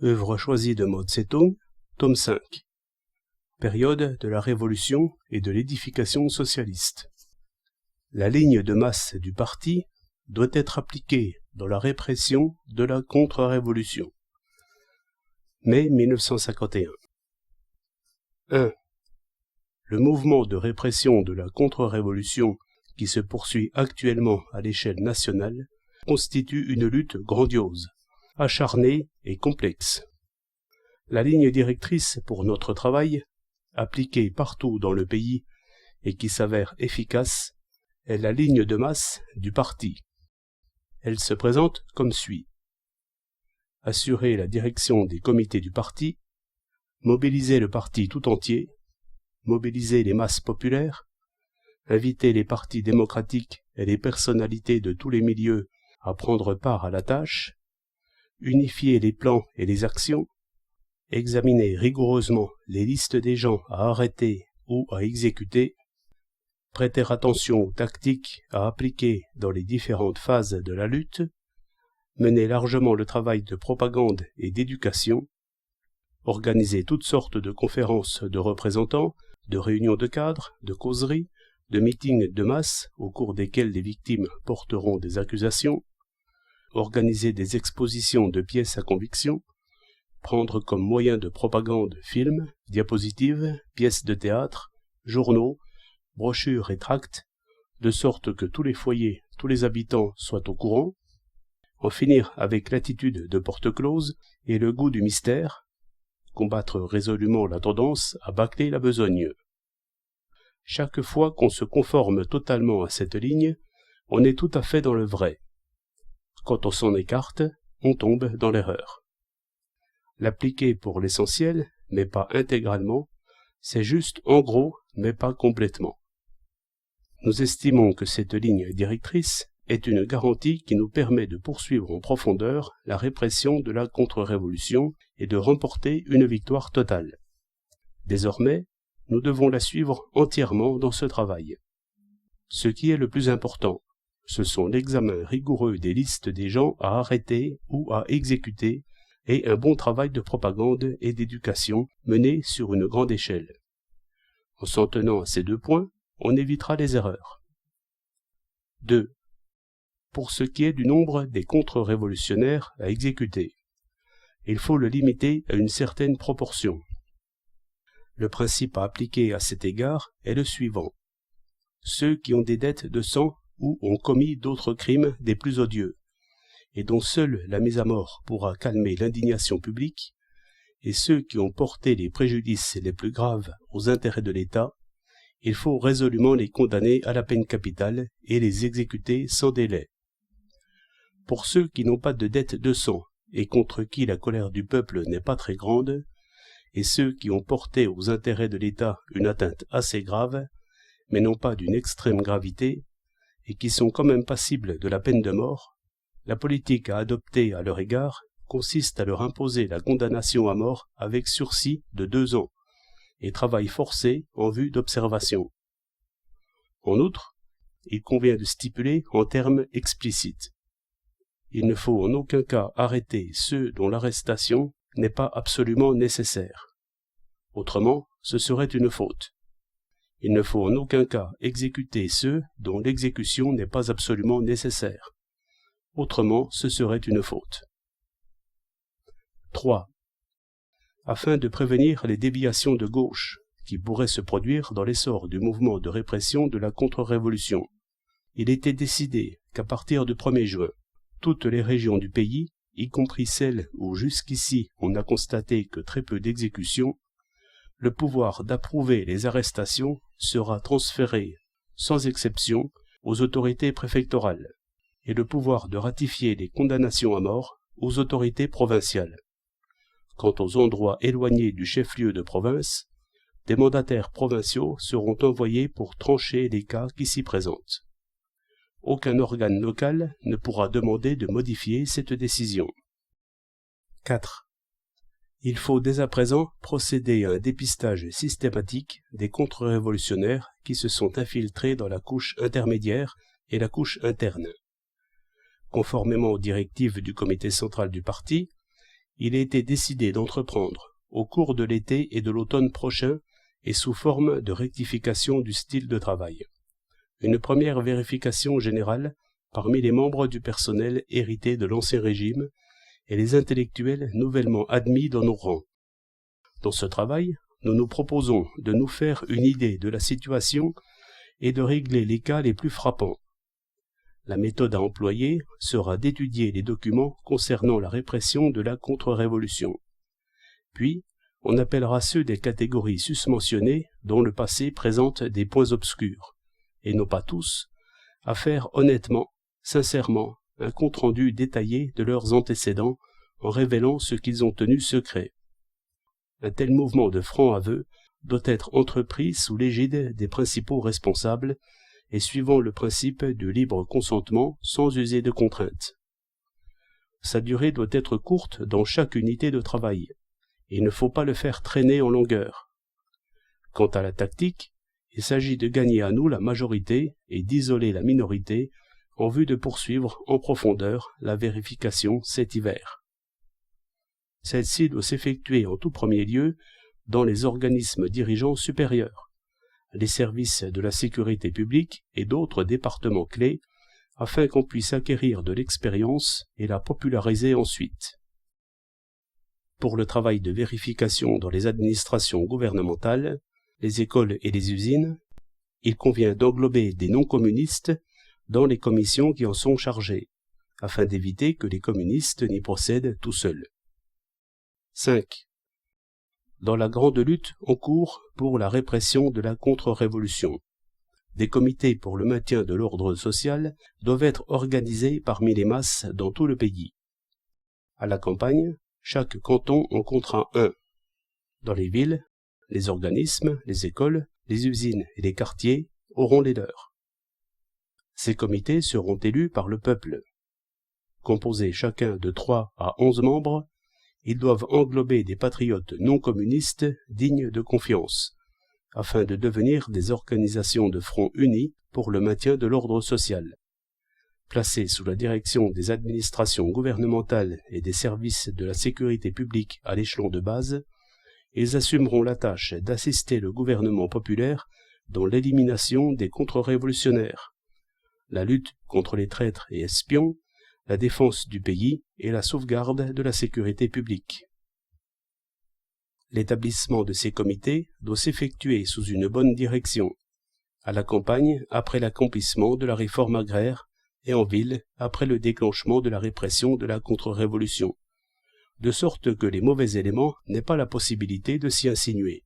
Œuvre choisie de Mao Tse-tung, tome 5. Période de la Révolution et de l'édification socialiste. La ligne de masse du parti doit être appliquée dans la répression de la contre-révolution. Mai 1951. 1. Le mouvement de répression de la contre-révolution qui se poursuit actuellement à l'échelle nationale constitue une lutte grandiose, acharnée et complexe. La ligne directrice pour notre travail, appliquée partout dans le pays et qui s'avère efficace, est la ligne de masse du parti. Elle se présente comme suit. Assurer la direction des comités du parti, mobiliser le parti tout entier, mobiliser les masses populaires, inviter les partis démocratiques et les personnalités de tous les milieux à prendre part à la tâche, unifier les plans et les actions, examiner rigoureusement les listes des gens à arrêter ou à exécuter, prêter attention aux tactiques à appliquer dans les différentes phases de la lutte, mener largement le travail de propagande et d'éducation, organiser toutes sortes de conférences de représentants, de réunions de cadres, de causeries, de meetings de masse au cours desquels les victimes porteront des accusations, organiser des expositions de pièces à conviction, prendre comme moyen de propagande films, diapositives, pièces de théâtre, journaux, brochures et tracts, de sorte que tous les foyers, tous les habitants soient au courant, en finir avec l'attitude de porte close et le goût du mystère, combattre résolument la tendance à bâcler la besogne. Chaque fois qu'on se conforme totalement à cette ligne, on est tout à fait dans le vrai. Quand on s'en écarte, on tombe dans l'erreur. L'appliquer pour l'essentiel, mais pas intégralement, c'est juste en gros, mais pas complètement. Nous estimons que cette ligne directrice est une garantie qui nous permet de poursuivre en profondeur la répression de la contre-révolution et de remporter une victoire totale. Désormais, nous devons la suivre entièrement dans ce travail. Ce qui est le plus important, ce sont l'examen rigoureux des listes des gens à arrêter ou à exécuter et un bon travail de propagande et d'éducation mené sur une grande échelle. En s'en tenant à ces deux points, on évitera les erreurs. 2. Pour ce qui est du nombre des contre-révolutionnaires à exécuter, il faut le limiter à une certaine proportion. Le principe à appliquer à cet égard est le suivant. Ceux qui ont des dettes de sang ou ont commis d'autres crimes des plus odieux, et dont seule la mise à mort pourra calmer l'indignation publique, et ceux qui ont porté les préjudices les plus graves aux intérêts de l'État, il faut résolument les condamner à la peine capitale et les exécuter sans délai. Pour ceux qui n'ont pas de dette de sang et contre qui la colère du peuple n'est pas très grande, et ceux qui ont porté aux intérêts de l'État une atteinte assez grave, mais non pas d'une extrême gravité, et qui sont quand même passibles de la peine de mort, la politique à adopter à leur égard consiste à leur imposer la condamnation à mort avec sursis de 2 ans et travail forcé en vue d'observation. En outre, il convient de stipuler en termes explicites. Il ne faut en aucun cas arrêter ceux dont l'arrestation n'est pas absolument nécessaire. Autrement, ce serait une faute. Il ne faut en aucun cas exécuter ceux dont l'exécution n'est pas absolument nécessaire. Autrement, ce serait une faute. 3. Afin de prévenir les déviations de gauche qui pourraient se produire dans l'essor du mouvement de répression de la contre-révolution, il était décidé qu'à partir du 1er juin, toutes les régions du pays, y compris celles où jusqu'ici on n'a constaté que très peu d'exécutions, le pouvoir d'approuver les arrestations sera transféré, sans exception, aux autorités préfectorales, et le pouvoir de ratifier les condamnations à mort aux autorités provinciales. Quant aux endroits éloignés du chef-lieu de province, des mandataires provinciaux seront envoyés pour trancher les cas qui s'y présentent. Aucun organe local ne pourra demander de modifier cette décision. 4. Il faut dès à présent procéder à un dépistage systématique des contre-révolutionnaires qui se sont infiltrés dans la couche intermédiaire et la couche interne. Conformément aux directives du comité central du parti, il a été décidé d'entreprendre, au cours de l'été et de l'automne prochain, et sous forme de rectification du style de travail, une première vérification générale parmi les membres du personnel hérité de l'Ancien Régime et les intellectuels nouvellement admis dans nos rangs. Dans ce travail, nous nous proposons de nous faire une idée de la situation et de régler les cas les plus frappants. La méthode à employer sera d'étudier les documents concernant la répression de la contre-révolution. Puis, on appellera ceux des catégories susmentionnées dont le passé présente des points obscurs, et non pas tous, à faire honnêtement, sincèrement, un compte-rendu détaillé de leurs antécédents en révélant ce qu'ils ont tenu secret. Un tel mouvement de franc aveu doit être entrepris sous l'égide des principaux responsables et suivant le principe du libre consentement sans user de contraintes. Sa durée doit être courte dans chaque unité de travail. Il ne faut pas le faire traîner en longueur. Quant à la tactique, il s'agit de gagner à nous la majorité et d'isoler la minorité en vue de poursuivre en profondeur la vérification cet hiver. Celle-ci doit s'effectuer en tout premier lieu dans les organismes dirigeants supérieurs, les services de la sécurité publique et d'autres départements clés, afin qu'on puisse acquérir de l'expérience et la populariser ensuite. Pour le travail de vérification dans les administrations gouvernementales, les écoles et les usines, il convient d'englober des non-communistes dans les commissions qui en sont chargées, afin d'éviter que les communistes n'y procèdent tout seuls. 5. Dans la grande lutte en cours pour la répression de la contre-révolution, des comités pour le maintien de l'ordre social doivent être organisés parmi les masses dans tout le pays. À la campagne, chaque canton en comptera un. Dans les villes, les organismes, les écoles, les usines et les quartiers auront les leurs. Ces comités seront élus par le peuple. Composés chacun de 3 à 11 membres, ils doivent englober des patriotes non communistes dignes de confiance, afin de devenir des organisations de front unis pour le maintien de l'ordre social. Placés sous la direction des administrations gouvernementales et des services de la sécurité publique à l'échelon de base, ils assumeront la tâche d'assister le gouvernement populaire dans l'élimination des contre-révolutionnaires, la lutte contre les traîtres et espions, la défense du pays et la sauvegarde de la sécurité publique. L'établissement de ces comités doit s'effectuer sous une bonne direction, à la campagne après l'accomplissement de la réforme agraire et en ville après le déclenchement de la répression de la contre-révolution, de sorte que les mauvais éléments n'aient pas la possibilité de s'y insinuer.